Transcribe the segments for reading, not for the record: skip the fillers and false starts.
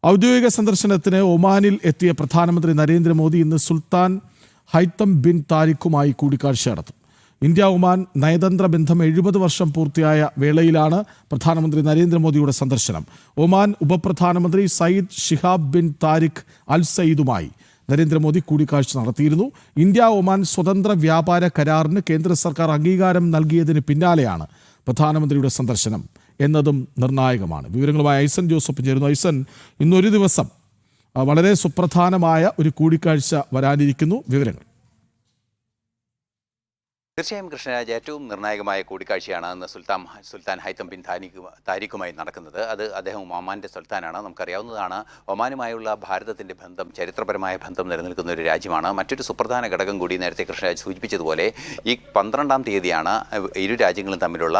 ഔദ്യോഗിക സന്ദർശനത്തിന് ഒമാനിൽ എത്തിയ പ്രധാനമന്ത്രി നരേന്ദ്രമോദി ഇന്ന് സുൽത്താൻ ഹൈത്തം ബിൻ താരിഖുമായി കൂടിക്കാഴ്ച നടത്തും. ഇന്ത്യ ഒമാൻ നയതന്ത്ര ബന്ധം 70 വർഷം പൂർത്തിയായ വേളയിലാണ് പ്രധാനമന്ത്രി നരേന്ദ്രമോദിയുടെ സന്ദർശനം. ഒമാൻ ഉപപ്രധാനമന്ത്രി സയ്യിദ് ഷിഹാബ് ബിൻ താരിഖ് അൽ സയ്യിദുമായി നരേന്ദ്രമോദി കൂടിക്കാഴ്ച നടത്തിയിരുന്നു. ഇന്ത്യ ഒമാൻ സ്വതന്ത്ര വ്യാപാര കരാറിന് കേന്ദ്ര സർക്കാർ അംഗീകാരം നൽകിയതിന് പിന്നാലെയാണ് പ്രധാനമന്ത്രിയുടെ സന്ദർശനം എന്നതും നിർണായകമാണ്. വിവരങ്ങളുമായി ഐസൻ ജോസഫ് ചേരുന്നു. ഐസൻ, ഇന്നൊരു ദിവസം വളരെ സുപ്രധാനമായ ഒരു കൂടിക്കാഴ്ച വരാനിരിക്കുന്നു. വിവരങ്ങൾ. തീർച്ചയായും കൃഷ്ണരാജ്, ഏറ്റവും നിർണായകമായ കൂടിക്കാഴ്ചയാണ് ഇന്ന് സുൽത്താൻ ഹൈത്തം ബിൻ താരിഖുമായി നടക്കുന്നത്. അത് അദ്ദേഹം ഒമാൻ്റെ സുൽത്താനാണ്. നമുക്കറിയാവുന്നതാണ്, ഒമാനുമായുള്ള ഭാരതത്തിൻ്റെ ബന്ധം, ചരിത്രപരമായ ബന്ധം നിലനിൽക്കുന്ന ഒരു രാജ്യമാണ്. മറ്റൊരു സുപ്രധാന ഘടകം കൂടി നേരത്തെ കൃഷ്ണരാജ് സൂചിപ്പിച്ചതുപോലെ ഈ 12-ാം തീയതിയാണ് ഇരു രാജ്യങ്ങളും തമ്മിലുള്ള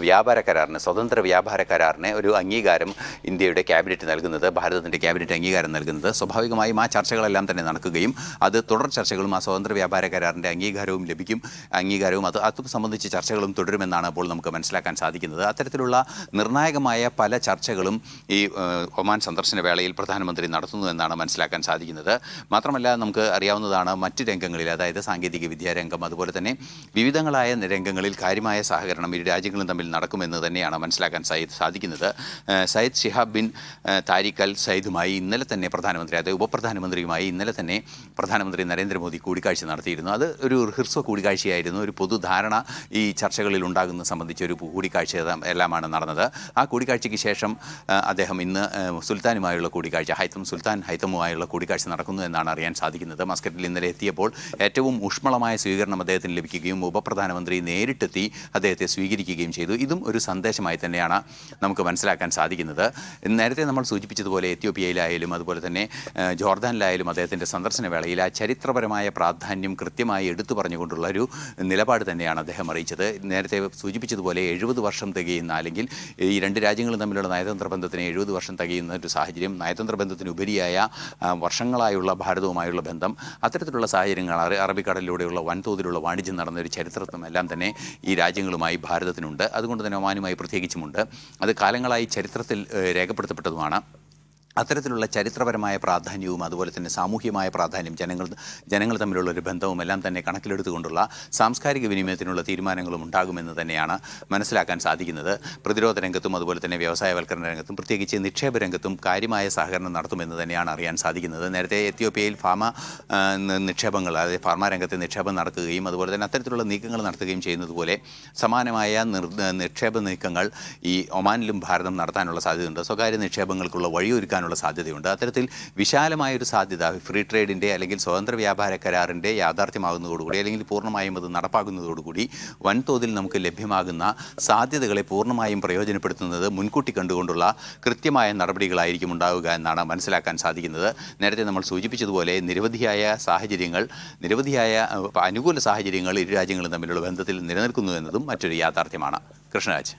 വ്യാപാര കരാറിന്, സ്വതന്ത്ര വ്യാപാര കരാറിന് ഒരു അംഗീകാരം ഇന്ത്യയുടെ ക്യാബിനറ്റ് നൽകുന്നത്, ഭാരതത്തിൻ്റെ ക്യാബിനറ്റ് അംഗീകാരം നൽകുന്നത്. സ്വാഭാവികമായും ആ ചർച്ചകളെല്ലാം തന്നെ നടക്കുകയും അത് തുടർ ചർച്ചകളും ആ സ്വതന്ത്ര വ്യാപാര കരാറിൻ്റെ അംഗീകാരവും ലഭിക്കും. അത് സംബന്ധിച്ച് ചർച്ചകളും തുടരുമെന്നാണ് അപ്പോൾ നമുക്ക് മനസ്സിലാക്കാൻ സാധിക്കുന്നത്. അത്തരത്തിലുള്ള നിർണായകമായ പല ചർച്ചകളും ഈ ഒമാൻ സന്ദർശന വേളയിൽ പ്രധാനമന്ത്രി നടത്തുന്നു എന്നാണ് മനസ്സിലാക്കാൻ സാധിക്കുന്നത്. മാത്രമല്ല, നമുക്ക് അറിയാവുന്നതാണ്, മറ്റ് രംഗങ്ങളിൽ, അതായത് സാങ്കേതിക വിദ്യാ രംഗം, അതുപോലെ തന്നെ വിവിധങ്ങളായ രംഗങ്ങളിൽ കാര്യമായ സഹകരണം ഇരു രാജ്യങ്ങളും തമ്മിൽ നടക്കുമെന്ന് തന്നെയാണ് മനസ്സിലാക്കാൻ സാധിക്കുന്നത്. സയ്യിദ് ഷിഹാബ് ബിൻ താരിഖ് അൽ സയ്യിദുമായി ഇന്നലെ തന്നെ പ്രധാനമന്ത്രി, അതായത് ഉപപ്രധാനമന്ത്രിയുമായി ഇന്നലെ തന്നെ പ്രധാനമന്ത്രി നരേന്ദ്രമോദി കൂടിക്കാഴ്ച നടത്തിയിരുന്നു. അത് ഒരു ഹ്രസ്വ കൂടിക്കാഴ്ചയായിരുന്നു. ഒരു പൊതുധാരണ ഈ ചർച്ചകളിൽ ഉണ്ടാകുന്നത് സംബന്ധിച്ച് ഒരു കൂടിക്കാഴ്ച എല്ലാമാണ് നടന്നത്. ആ കൂടിക്കാഴ്ചയ്ക്ക് ശേഷം അദ്ദേഹം ഇന്ന് സുൽത്താനുമായുള്ള കൂടിക്കാഴ്ച, ഹൈത്തമുമായുള്ള കൂടിക്കാഴ്ച നടക്കുന്നു എന്നാണ് അറിയാൻ സാധിക്കുന്നത്. മസ്കറ്റിൽ ഇന്നലെ എത്തിയപ്പോൾ ഏറ്റവും ഊഷ്മളമായ സ്വീകരണം അദ്ദേഹത്തിന് ലഭിക്കുകയും ഉപപ്രധാനമന്ത്രി നേരിട്ടെത്തി അദ്ദേഹത്തെ സ്വീകരിക്കുകയും ചെയ്തു. ഇതും ഒരു സന്ദേശമായി തന്നെയാണ് നമുക്ക് മനസ്സിലാക്കാൻ സാധിക്കുന്നത്. നേരത്തെ നമ്മൾ സൂചിപ്പിച്ചതുപോലെ എത്യോപ്യയിലായാലും അതുപോലെ തന്നെ ജോർദാനിലായാലും അദ്ദേഹത്തിൻ്റെ സന്ദർശന വേളയിൽ ആ ചരിത്രപരമായ പ്രാധാന്യം കൃത്യമായി എടുത്തു പറഞ്ഞുകൊണ്ടുള്ള ഒരു നിലപാട് തന്നെയാണ് അദ്ദേഹം അറിയിച്ചത്. നേരത്തെ സൂചിപ്പിച്ചതുപോലെ 70 വർഷം തികയുന്ന, അല്ലെങ്കിൽ ഈ രണ്ട് രാജ്യങ്ങളും തമ്മിലുള്ള നയതന്ത്ര ബന്ധത്തിന് 70 വർഷം തികയുന്ന ഒരു സാഹചര്യം, നയതന്ത്ര ബന്ധത്തിന് ഉപരിയായ വർഷങ്ങളായുള്ള ഭാരതവുമായുള്ള ബന്ധം, അത്തരത്തിലുള്ള സാഹചര്യങ്ങൾ, അറബിക്കടലിലൂടെയുള്ള വൻതോതിലുള്ള വാണിജ്യം നടന്ന ഒരു ചരിത്രത്വം എല്ലാം തന്നെ ഈ രാജ്യങ്ങളുമായി ഭാരതത്തിനുണ്ട്. അതുകൊണ്ട് തന്നെ ഒമാനുമായി പ്രത്യേകിച്ചുമുണ്ട്. അത് കാലങ്ങളായി ചരിത്രത്തിൽ രേഖപ്പെടുത്തപ്പെട്ടതുമാണ്. അത്തരത്തിലുള്ള ചരിത്രപരമായ പ്രാധാന്യവും അതുപോലെ തന്നെ സാമൂഹ്യമായ പ്രാധാന്യം, ജനങ്ങൾ തമ്മിലുള്ള ഒരു ബന്ധവും എല്ലാം തന്നെ കണക്കിലെടുത്തുകൊണ്ടുള്ള സാംസ്കാരിക വിനിമയത്തിനുള്ള തീരുമാനങ്ങളും ഉണ്ടാകുമെന്ന് തന്നെയാണ് മനസ്സിലാക്കാൻ സാധിക്കുന്നത്. പ്രതിരോധ രംഗത്തും അതുപോലെ തന്നെ വ്യവസായവൽക്കരണ രംഗത്തും പ്രത്യേകിച്ച് നിക്ഷേപ രംഗത്തും കാര്യമായ സഹകരണം നടത്തുമെന്ന് തന്നെയാണ് അറിയാൻ സാധിക്കുന്നത്. നേരത്തെ എത്യോപ്യയിൽ നിക്ഷേപങ്ങൾ, അതായത് ഫാർമ രംഗത്തെ നിക്ഷേപം നടത്തുകയും അതുപോലെ തന്നെ അത്തരത്തിലുള്ള നീക്കങ്ങൾ നടത്തുകയും ചെയ്യുന്നതുപോലെ സമാനമായ നിക്ഷേപ നീക്കങ്ങൾ ഈ ഒമാനിലും ഭാരതം നടത്താനുള്ള സാധ്യതയുണ്ട്. സ്വകാര്യ നിക്ഷേപങ്ങൾക്കുള്ള വഴിയൊരുക്കാൻ സാധ്യതയുണ്ട്. അത്തരത്തിൽ വിശാലമായൊരു സാധ്യത ഫ്രീ ട്രേഡിൻ്റെ അല്ലെങ്കിൽ സ്വതന്ത്ര വ്യാപാര കരാറിൻ്റെ യാഥാർത്ഥ്യമാകുന്നതോടുകൂടി, അല്ലെങ്കിൽ പൂർണ്ണമായും അത് നടപ്പാകുന്നതോടുകൂടി വൻതോതിൽ നമുക്ക് ലഭ്യമാകുന്ന സാധ്യതകളെ പൂർണ്ണമായും പ്രയോജനപ്പെടുത്തുന്നത് മുൻകൂട്ടി കണ്ടുകൊണ്ടുള്ള കൃത്യമായ നടപടികളായിരിക്കും ഉണ്ടാവുക എന്നാണ് മനസ്സിലാക്കാൻ സാധിക്കുന്നത്. നേരത്തെ നമ്മൾ സൂചിപ്പിച്ചതുപോലെ നിരവധിയായ അനുകൂല സാഹചര്യങ്ങൾ ഇരു രാജ്യങ്ങളും തമ്മിലുള്ള ബന്ധത്തിൽ നിലനിൽക്കുന്നു എന്നതും മറ്റൊരു യാഥാർത്ഥ്യമാണ്. കൃഷ്ണരാജ്.